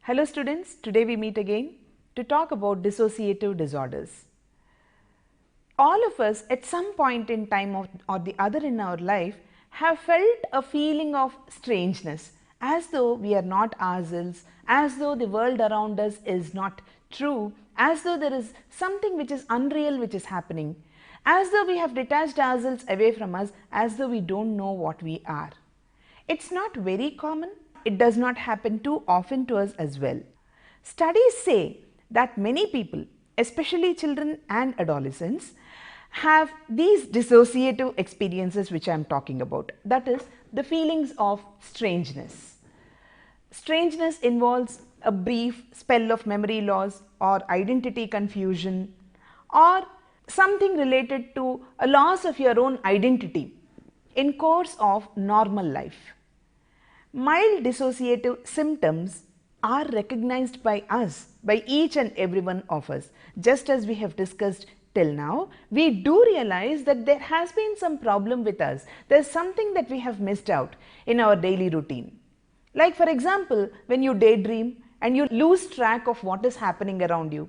Hello students, today we meet again to talk about dissociative disorders. All of us at some point in time or the other in our life have felt a feeling of strangeness, as though we are not ourselves, as though the world around us is not true, as though there is something which is unreal which is happening, as though we have detached ourselves away from us, as though we don't know what we are. It's not very common. It does not happen too often to us as well. Studies say that many people, especially children and adolescents, have these dissociative experiences which I am talking about. That is, the feelings of strangeness. Strangeness involves a brief spell of memory loss or identity confusion or something related to a loss of your own identity in course of normal life. Mild dissociative symptoms are recognized by us, by each and every one of us. Just as we have discussed till now, we do realize that there has been some problem with us. There is something that we have missed out in our daily routine. Like for example, when you daydream and you lose track of what is happening around you.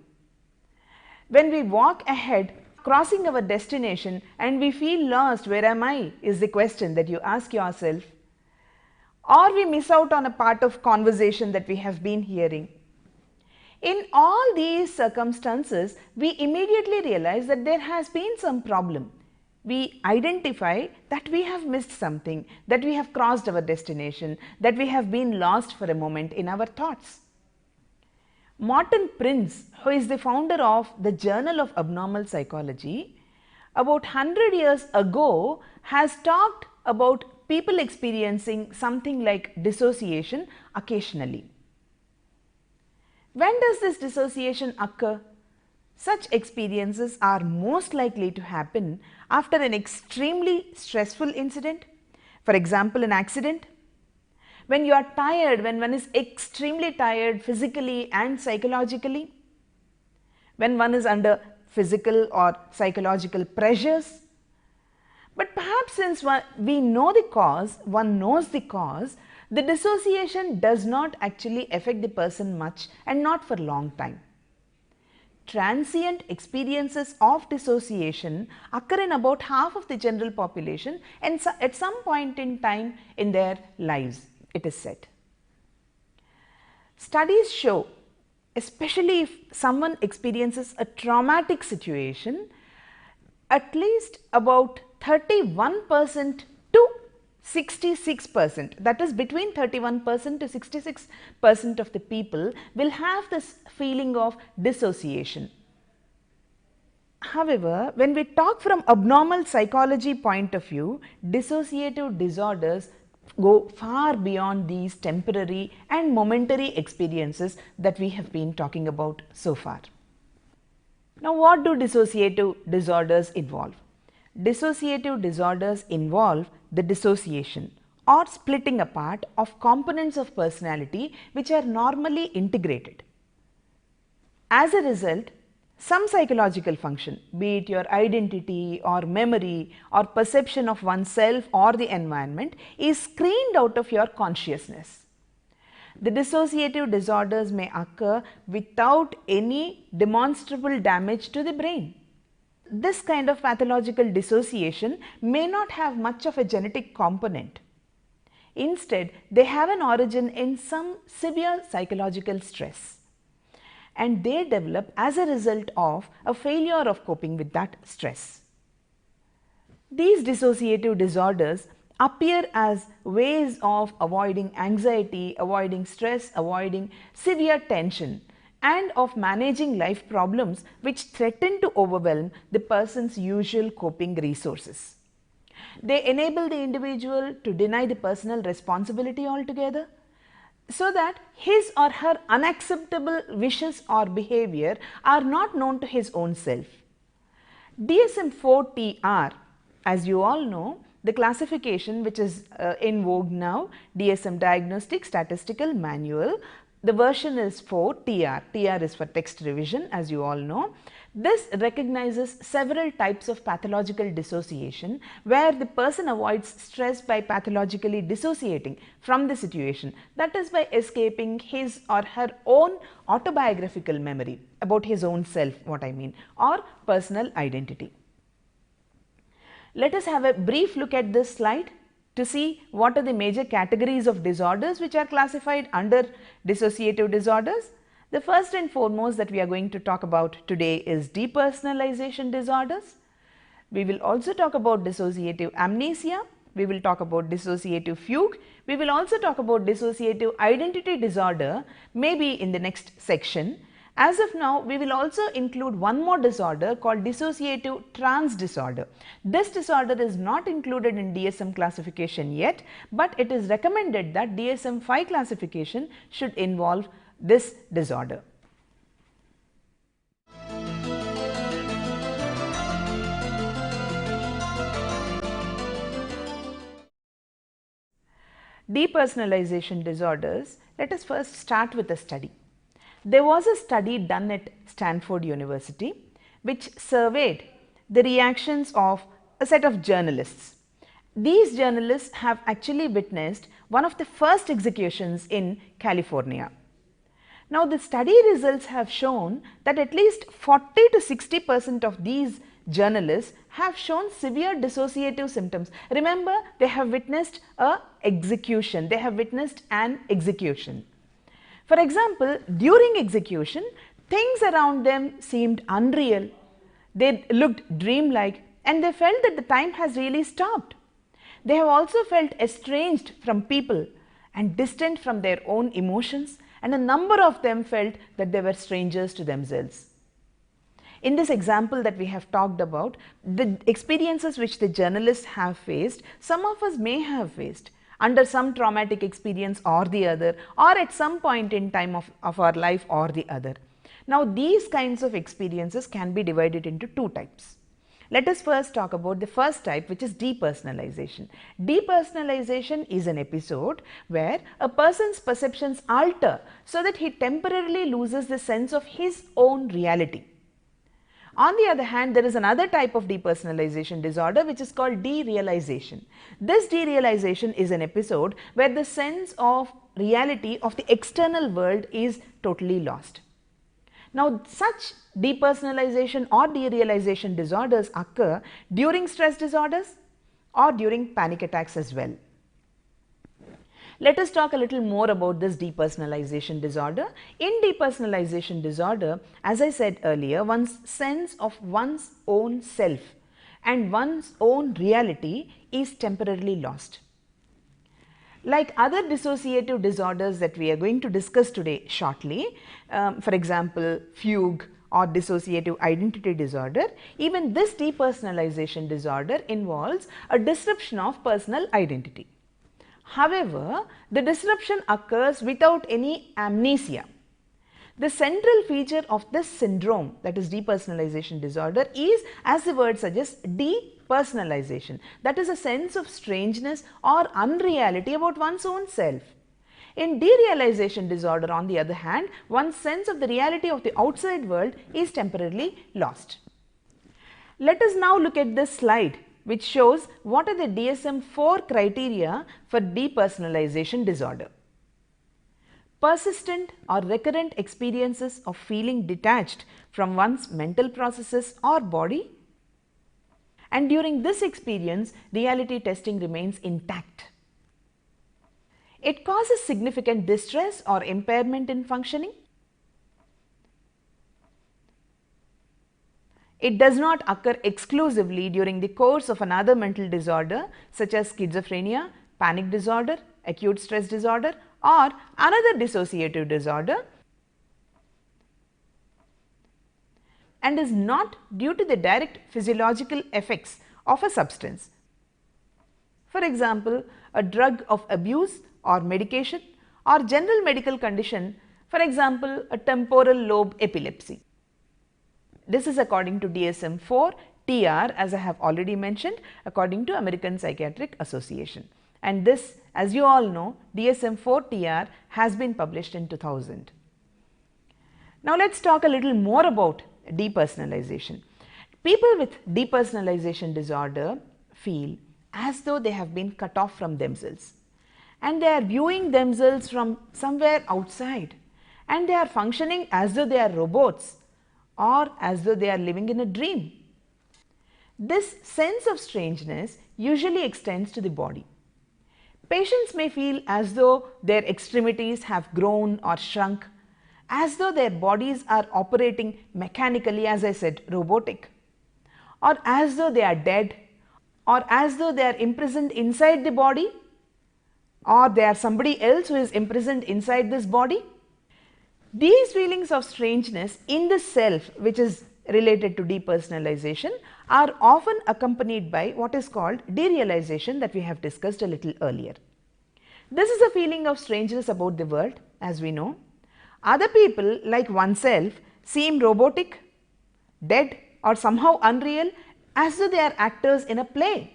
When we walk ahead, crossing our destination and we feel lost, where am I, is the question that you ask yourself. Or we miss out on a part of conversation that we have been hearing. In all these circumstances, we immediately realize that there has been some problem. We identify that we have missed something, that we have crossed our destination, that we have been lost for a moment in our thoughts. Martin Prince, who is the founder of the Journal of Abnormal Psychology, about 100 years ago has talked about people experiencing something like dissociation occasionally. When does this dissociation occur? Such experiences are most likely to happen after an extremely stressful incident, for example an accident. When you are tired, when one is extremely tired physically and psychologically, when one is under physical or psychological pressures. But perhaps since we know the cause, one knows the cause, the dissociation does not actually affect the person much and not for a long time. Transient experiences of dissociation occur in about half of the general population and at some point in time in their lives, it is said. Studies show, especially if someone experiences a traumatic situation, at least about 31% to 66%, that is between 31% to 66% of the people will have this feeling of dissociation. However, when we talk from abnormal psychology point of view, dissociative disorders go far beyond these temporary and momentary experiences that we have been talking about so far. Now, what do dissociative disorders involve? Dissociative disorders involve the dissociation or splitting apart of components of personality which are normally integrated. As a result, some psychological function, be it your identity or memory or perception of oneself or the environment, is screened out of your consciousness. The dissociative disorders may occur without any demonstrable damage to the brain. This kind of pathological dissociation may not have much of a genetic component. Instead, they have an origin in some severe psychological stress, and they develop as a result of a failure of coping with that stress. These dissociative disorders appear as ways of avoiding anxiety, avoiding stress, avoiding severe tension, and of managing life problems which threaten to overwhelm the person's usual coping resources. They enable the individual to deny the personal responsibility altogether, so that his or her unacceptable wishes or behavior are not known to his own self. DSM-4-TR, as you all know, the classification which is in vogue now, DSM Diagnostic Statistical Manual, The version is for TR. TR is for text revision, as you all know. This recognizes several types of pathological dissociation where the person avoids stress by pathologically dissociating from the situation, that is by escaping his or her own autobiographical memory about his own self, what I mean, or personal identity. Let us have a brief look at this slide to see what are the major categories of disorders which are classified under dissociative disorders. The first and foremost that we are going to talk about today is depersonalization disorders. We will also talk about dissociative amnesia. We will talk about dissociative fugue. We will also talk about dissociative identity disorder, maybe in the next section. As of now, we will also include one more disorder called dissociative trance disorder. This disorder is not included in DSM classification yet, but it is recommended that DSM-5 classification should involve this disorder. Depersonalization disorders, let us first start with a study. There was a study done at Stanford University which surveyed the reactions of a set of journalists. These journalists have actually witnessed one of the first executions in California. Now, the study results have shown that at least 40 to 60% of these journalists have shown severe dissociative symptoms. Remember, they have witnessed an execution. They have witnessed an execution. For example, during execution, things around them seemed unreal. They looked dreamlike and they felt that the time has really stopped. They have also felt estranged from people and distant from their own emotions, and a number of them felt that they were strangers to themselves. In this example that we have talked about, the experiences which the journalists have faced, some of us may have faced under some traumatic experience or the other, or at some point in time of our life or the other. Now, these kinds of experiences can be divided into two types. Let us first talk about the first type, which is depersonalization. Depersonalization is an episode where a person's perceptions alter so that he temporarily loses the sense of his own reality. On the other hand, there is another type of depersonalization disorder which is called derealization. This derealization is an episode where the sense of reality of the external world is totally lost. Now, such depersonalization or derealization disorders occur during stress disorders or during panic attacks as well. Let us talk a little more about this depersonalization disorder. In depersonalization disorder, as I said earlier, one's sense of one's own self and one's own reality is temporarily lost. Like other dissociative disorders that we are going to discuss today shortly, for example, fugue or dissociative identity disorder, even this depersonalization disorder involves a disruption of personal identity. However, the disruption occurs without any amnesia. The central feature of this syndrome, that is depersonalization disorder, is, as the word suggests, depersonalization. That is a sense of strangeness or unreality about one's own self. In derealization disorder, on the other hand, one's sense of the reality of the outside world is temporarily lost. Let us now look at this slide, which shows what are the DSM-4 criteria for depersonalization disorder. Persistent or recurrent experiences of feeling detached from one's mental processes or body, and during this experience, reality testing remains intact. It causes significant distress or impairment in functioning. It does not occur exclusively during the course of another mental disorder such as schizophrenia, panic disorder, acute stress disorder, or another dissociative disorder, and is not due to the direct physiological effects of a substance. For example, a drug of abuse or medication or general medical condition, for example, a temporal lobe epilepsy. This is according to DSM-4 TR, as I have already mentioned, according to American Psychiatric Association. and this, as you all know, DSM-4-TR has been published in 2000. Now let us talk a little more about depersonalization. People with depersonalization disorder feel as though they have been cut off from themselves, and they are viewing themselves from somewhere outside, and they are functioning as though they are robots or as though they are living in a dream. This sense of strangeness usually extends to the body. Patients may feel as though their extremities have grown or shrunk, as though their bodies are operating mechanically, as I said, robotic, or as though they are dead, or as though they are imprisoned inside the body, or they are somebody else who is imprisoned inside this body. These feelings of strangeness in the self, which is related to depersonalization, are often accompanied by what is called derealization that we have discussed a little earlier. This is a feeling of strangeness about the world, as we know. Other people, like oneself, seem robotic, dead, or somehow unreal, as though they are actors in a play.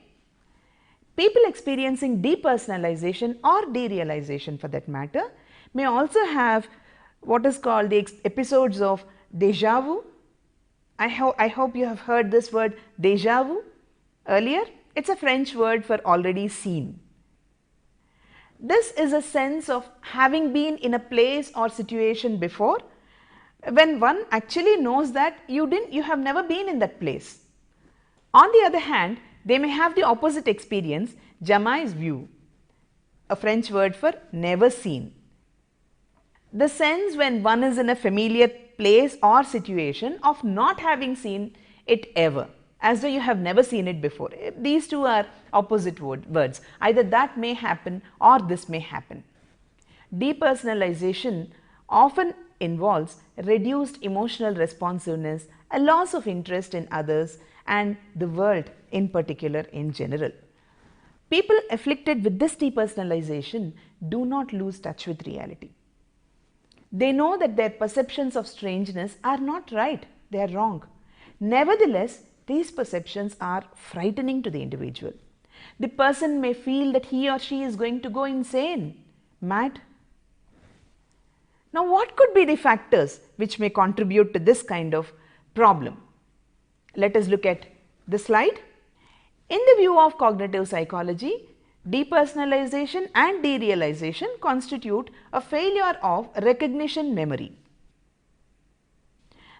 People experiencing depersonalization or derealization, for that matter, may also have what is called the episodes of déjà vu. I hope you have heard this word déjà vu earlier. It's a French word for already seen. This is a sense of having been in a place or situation before, when one actually knows that you have never been in that place. On the other hand, they may have the opposite experience, jamais vu, a French word for never seen. The sense when one is in a familiar place or situation of not having seen it ever, as though you have never seen it before. These two are opposite words. Either that may happen or this may happen. Depersonalization often involves reduced emotional responsiveness, a loss of interest in others and the world in particular in general. People afflicted with this depersonalization do not lose touch with reality. They know that their perceptions of strangeness are not right, they are wrong. Nevertheless, these perceptions are frightening to the individual. The person may feel that he or she is going to go insane, mad. Now, what could be the factors which may contribute to this kind of problem? Let us look at the slide. In the view of cognitive psychology, depersonalization and derealization constitute a failure of recognition memory.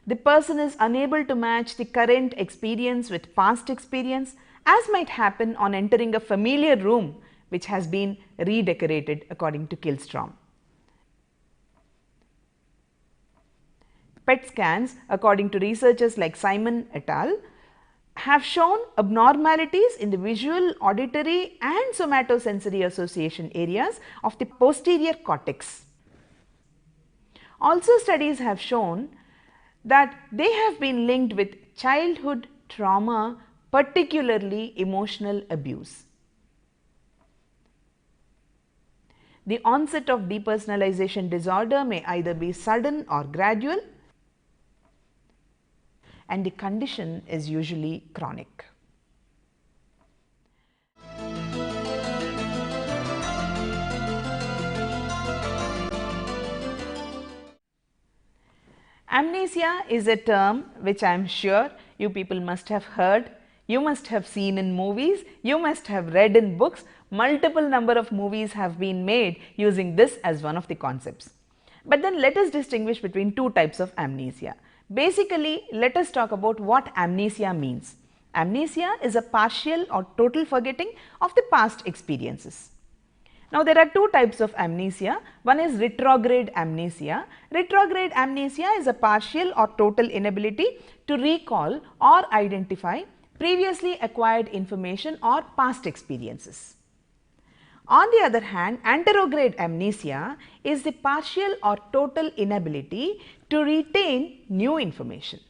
The person is unable to match the current experience with past experience, as might happen on entering a familiar room which has been redecorated according to Killstrom. PET scans, according to researchers like Simon et al., have shown abnormalities in the visual, auditory and somatosensory association areas of the posterior cortex. Also, studies have shown that they have been linked with childhood trauma, particularly emotional abuse. The onset of depersonalization disorder may either be sudden or gradual, and the condition is usually chronic. Amnesia is a term which I am sure you people must have heard, you must have seen in movies, you must have read in books. Multiple number of movies have been made using this as one of the concepts. But then let us distinguish between two types of amnesia. Basically, let us talk about what amnesia means. Amnesia is a partial or total forgetting of the past experiences. Now, there are two types of amnesia. One is retrograde amnesia. Retrograde amnesia is a partial or total inability to recall or identify previously acquired information or past experiences. On the other hand, anterograde amnesia is the partial or total inability to retain new information.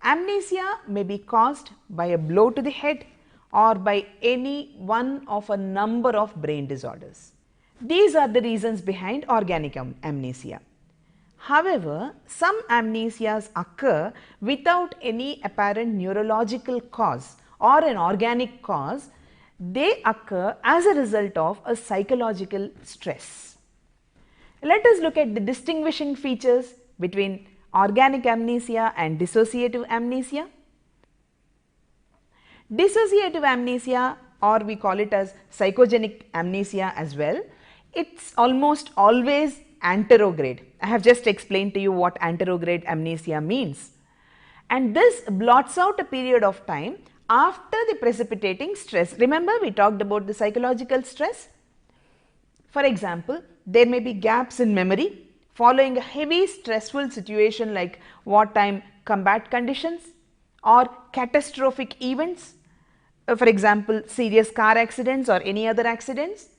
Amnesia may be caused by a blow to the head or by any one of a number of brain disorders. These are the reasons behind organic amnesia. However, some amnesias occur without any apparent neurological cause or an organic cause They occur as a result of a psychological stress. Let us look at the distinguishing features between organic amnesia and dissociative amnesia. Dissociative amnesia, or we call it as psychogenic amnesia as well, it's almost always anterograde. I have just explained to you what anterograde amnesia means. And this blots out a period of time after the precipitating stress. Remember, we talked about the psychological stress. For example, there may be gaps in memory following a heavy stressful situation like wartime combat conditions or catastrophic events. For example, serious car accidents or any other accidents,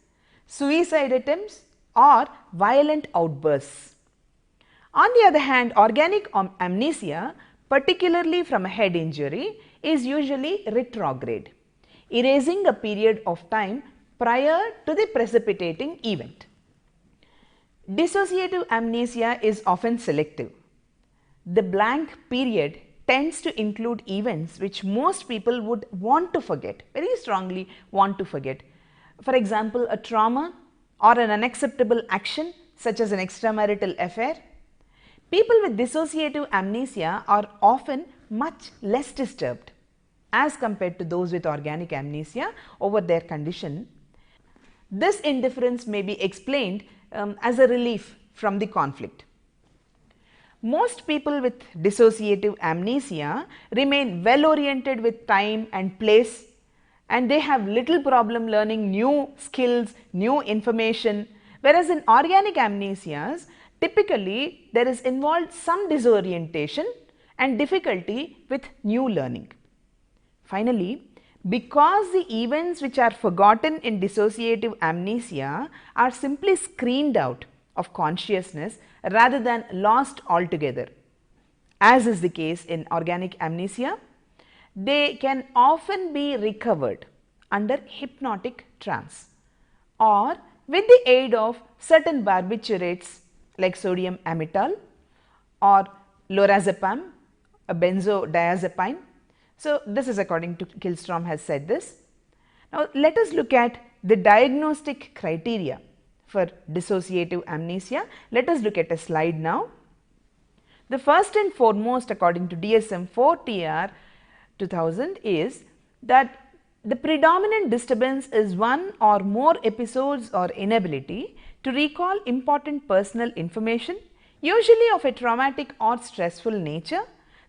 suicide attempts or violent outbursts. On the other hand, organic amnesia, particularly from a head injury, is usually retrograde, erasing a period of time prior to the precipitating event. Dissociative amnesia is often selective. The blank period tends to include events which most people would want to forget, very strongly want to forget. For example, a trauma or an unacceptable action such as an extramarital affair. People with dissociative amnesia are often much less disturbed as compared to those with organic amnesia over their condition. This indifference may be explained as a relief from the conflict. Most people with dissociative amnesia remain well oriented with time and place, and they have little problem learning new skills, new information, whereas in organic amnesias, typically there is involved some disorientation and difficulty with new learning. Finally, because the events which are forgotten in dissociative amnesia are simply screened out of consciousness rather than lost altogether, as is the case in organic amnesia, they can often be recovered under hypnotic trance or with the aid of certain barbiturates like sodium amytal or lorazepam, a benzodiazepine. So, this is according to Killstrom has said this. Now, let us look at the diagnostic criteria for dissociative amnesia. Let us look at a slide now. The first and foremost according to DSM-4 TR 2000 is that the predominant disturbance is one or more episodes or inability to recall important personal information, usually of a traumatic or stressful nature,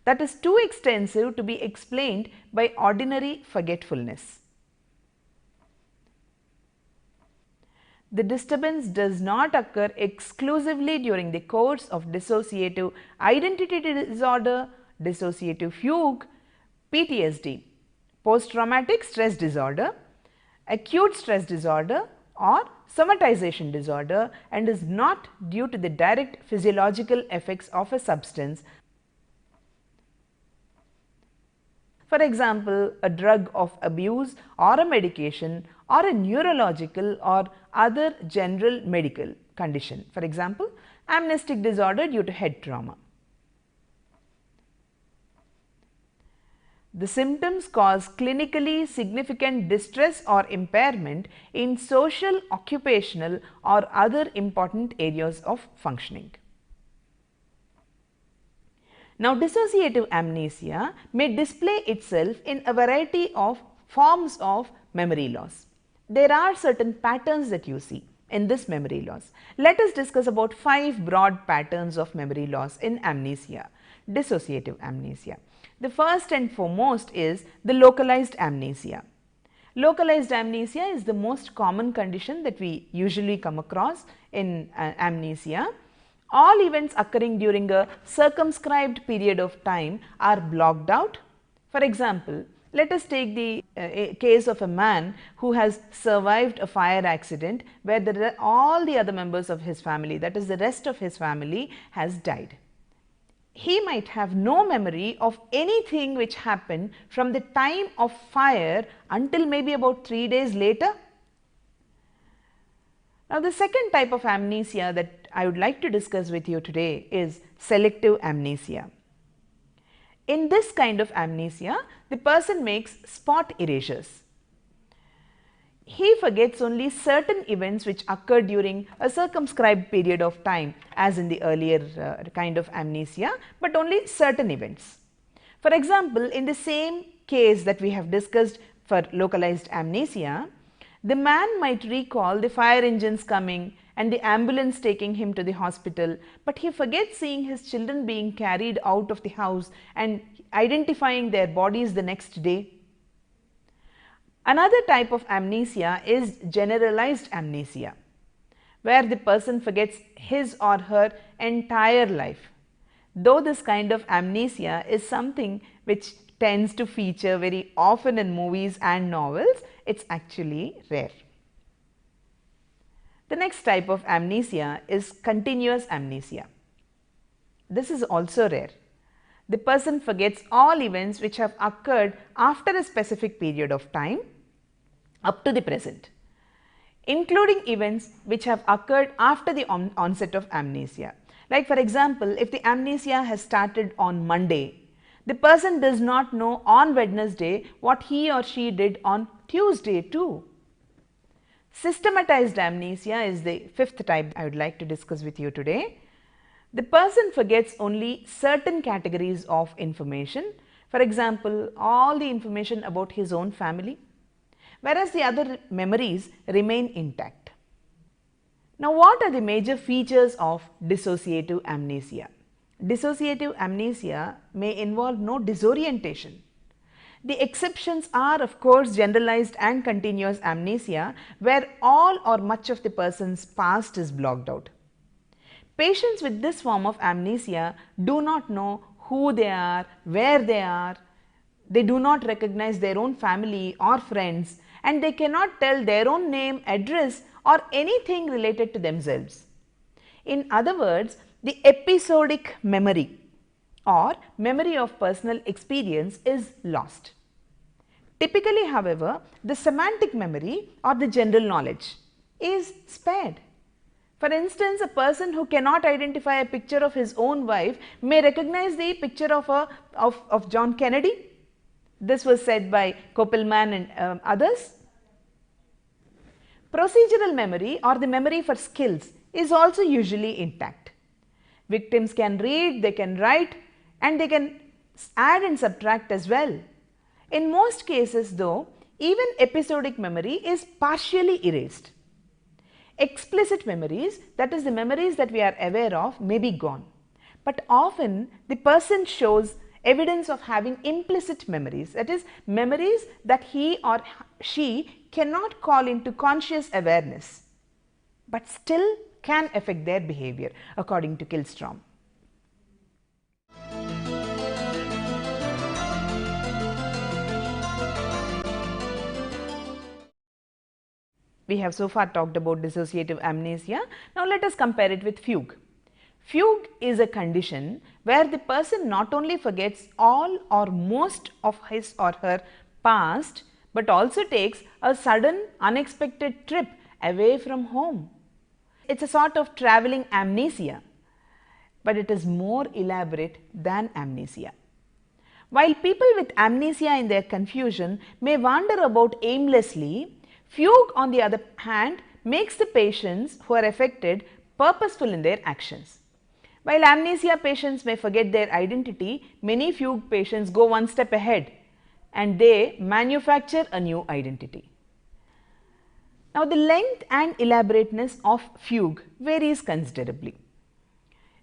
that is too extensive to be explained by ordinary forgetfulness. The disturbance does not occur exclusively during the course of dissociative identity disorder, dissociative fugue, PTSD, post-traumatic stress disorder, acute stress disorder or somatization disorder, and is not due to the direct physiological effects of a substance. For example, a drug of abuse or a medication or a neurological or other general medical condition. For example, amnestic disorder due to head trauma. The symptoms cause clinically significant distress or impairment in social, occupational or other important areas of functioning. Now, dissociative amnesia may display itself in a variety of forms of memory loss. There are certain patterns that you see in this memory loss. Let us discuss about 5 broad patterns of memory loss in amnesia, dissociative amnesia. The first and foremost is the localized amnesia. Localized amnesia is the most common condition that we usually come across in amnesia. All events occurring during a circumscribed period of time are blocked out. For example, let us take the case of a man who has survived a fire accident where all the other members of his family, that is the rest of his family, has died. He might have no memory of anything which happened from the time of fire until maybe about 3 days later. Now, the second type of amnesia that I would like to discuss with you today is selective amnesia. In this kind of amnesia, the person makes spot erasures. He forgets only certain events which occurred during a circumscribed period of time, as in the earlier kind of amnesia, but only certain events. For example, in the same case that we have discussed for localized amnesia, the man might recall the fire engines coming and the ambulance taking him to the hospital, but he forgets seeing his children being carried out of the house and identifying their bodies the next day. Another type of amnesia is generalized amnesia, where the person forgets his or her entire life. Though this kind of amnesia is something which tends to feature very often in movies and novels, it is actually rare. The next type of amnesia is continuous amnesia. This is also rare. The person forgets all events which have occurred after a specific period of time up to the present, including events which have occurred after the onset of amnesia. Like for example, if the amnesia has started on Monday, the person does not know on Wednesday what he or she did on Tuesday too. Systematized amnesia is the fifth type I would like to discuss with you today. The person forgets only certain categories of information, for example, all the information about his own family, whereas the other memories remain intact. Now, what are the major features of dissociative amnesia? Dissociative amnesia may involve no disorientation. The exceptions are of course generalized and continuous amnesia, where all or much of the person's past is blocked out. Patients with this form of amnesia do not know who they are, where they are, they do not recognize their own family or friends, and they cannot tell their own name, address or anything related to themselves. In other words, the episodic memory or memory of personal experience is lost. Typically, however, the semantic memory or the general knowledge is spared. For instance, a person who cannot identify a picture of his own wife may recognize the picture of John Kennedy. This was said by Koppelman and others. Procedural memory or the memory for skills is also usually intact. Victims can read, they can write, and they can add and subtract as well. In most cases though, even episodic memory is partially erased. Explicit memories, that is the memories that we are aware of, may be gone, but often the person shows evidence of having implicit memories, that is memories that he or she cannot call into conscious awareness, but still can affect their behavior according to Killstrom. We have so far talked about dissociative amnesia. Now let us compare it with fugue. Fugue is a condition where the person not only forgets all or most of his or her past, but also takes a sudden unexpected trip away from home. It is a sort of travelling amnesia, but it is more elaborate than amnesia. While people with amnesia in their confusion may wander about aimlessly, fugue on the other hand makes the patients who are affected purposeful in their actions. While amnesia patients may forget their identity, many fugue patients go one step ahead and they manufacture a new identity. Now, the length and elaborateness of fugue varies considerably.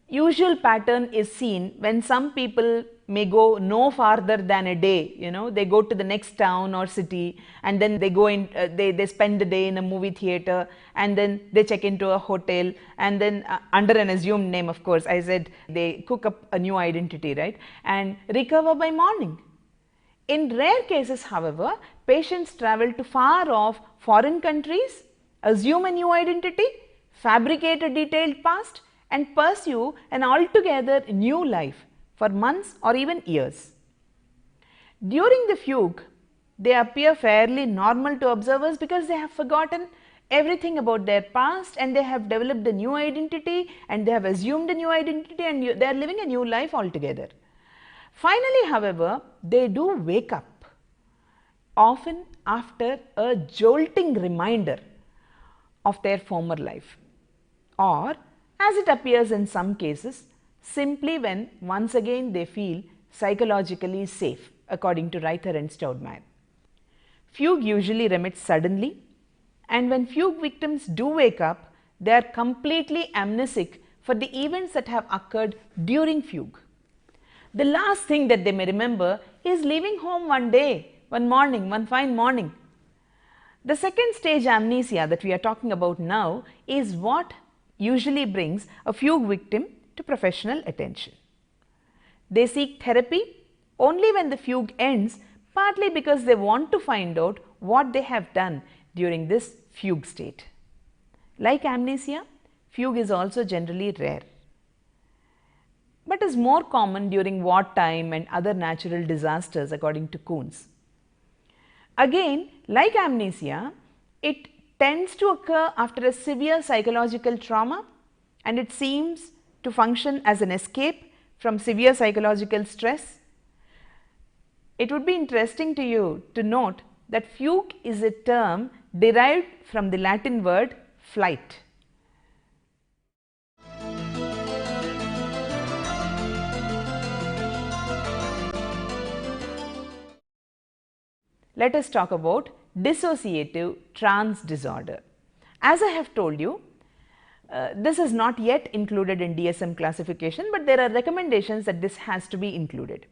Usual pattern is seen when some people may go no farther than a day, they go to the next town or city and then they go in, they spend the day in a movie theater and then they check into a hotel and then under an assumed name, of course, I said they cook up a new identity, right, and recover by morning. In rare cases, however, patients travel to far off foreign countries, assume a new identity, fabricate a detailed past and pursue an altogether new life for months or even years. During the fugue, they appear fairly normal to observers because they have forgotten everything about their past and they have developed a new identity and they have assumed a new identity and they are living a new life altogether. Finally, however, they do wake up often after a jolting reminder of their former life, or as it appears in some cases, simply when once again they feel psychologically safe, according to Reither and Stoudemire. Fugue usually remits suddenly, and when fugue victims do wake up, they are completely amnesic for the events that have occurred during fugue. The last thing that they may remember is leaving home one day, one fine morning. The second stage amnesia that we are talking about now is what usually brings a fugue victim to professional attention. They seek therapy only when the fugue ends, partly because they want to find out what they have done during this fugue state. Like amnesia, fugue is also generally rare, but is more common during wartime and other natural disasters, according to Kuhns. Again, like amnesia, it tends to occur after a severe psychological trauma, and it seems to function as an escape from severe psychological stress. It would be interesting to you to note that fugue is a term derived from the Latin word flight. Let us talk about dissociative trance disorder. As I have told you, this is not yet included in DSM classification, but there are recommendations that this has to be included.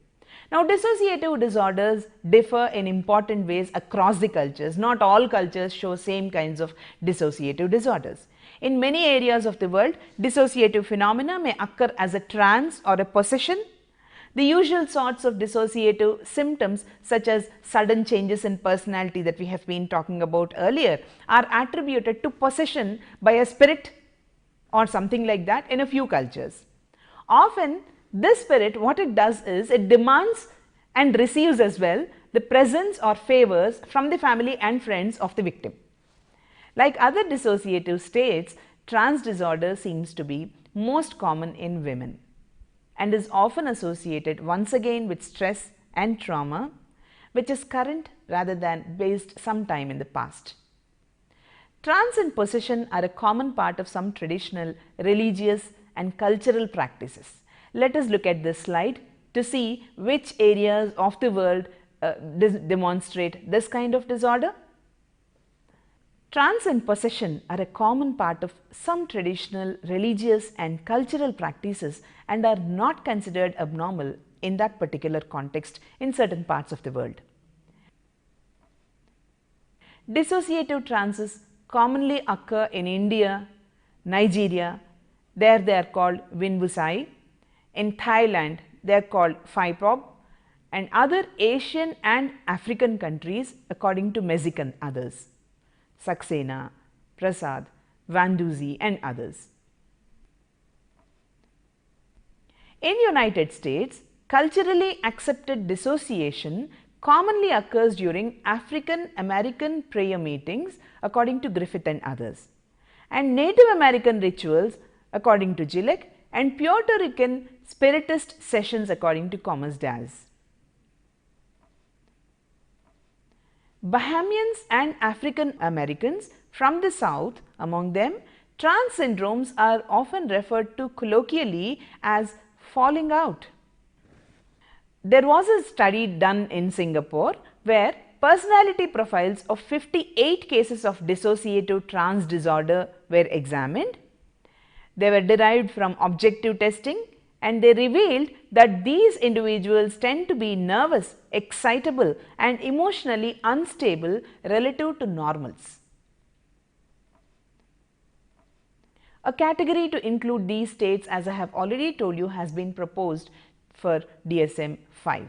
Now, dissociative disorders differ in important ways across the cultures. Not all cultures show same kinds of dissociative disorders. In many areas of the world, dissociative phenomena may occur as a trance or a possession. The usual sorts of dissociative symptoms, such as sudden changes in personality that we have been talking about earlier, are attributed to possession by a spirit or something like that in a few cultures. Often, this spirit, what it does is it demands and receives as well the presence or favors from the family and friends of the victim. Like other dissociative states, trance disorder seems to be most common in women and is often associated once again with stress and trauma, which is current rather than based sometime in the past. Trance and possession are a common part of some traditional religious and cultural practices. Let us look at this slide to see which areas of the world demonstrate this kind of disorder. Trance and possession are a common part of some traditional religious and cultural practices and are not considered abnormal in that particular context in certain parts of the world. Dissociative trances commonly occur in India, Nigeria, there they are called Winbusai. In Thailand, they are called Phaipop, and other Asian and African countries according to Mesic and others, Saxena, Prasad, Vanduzi and others. In United States, culturally accepted dissociation commonly occurs during African American prayer meetings according to Griffith and others, and Native American rituals according to Gillick, and Puerto Rican spiritist sessions according to Thomas Daz. Bahamians and African Americans from the South, among them, trance syndromes are often referred to colloquially as falling out. There was a study done in Singapore where personality profiles of 58 cases of dissociative trance disorder were examined. They were derived from objective testing, and they revealed that these individuals tend to be nervous, excitable and emotionally unstable relative to normals. A category to include these states, as I have already told you, has been proposed for DSM-5.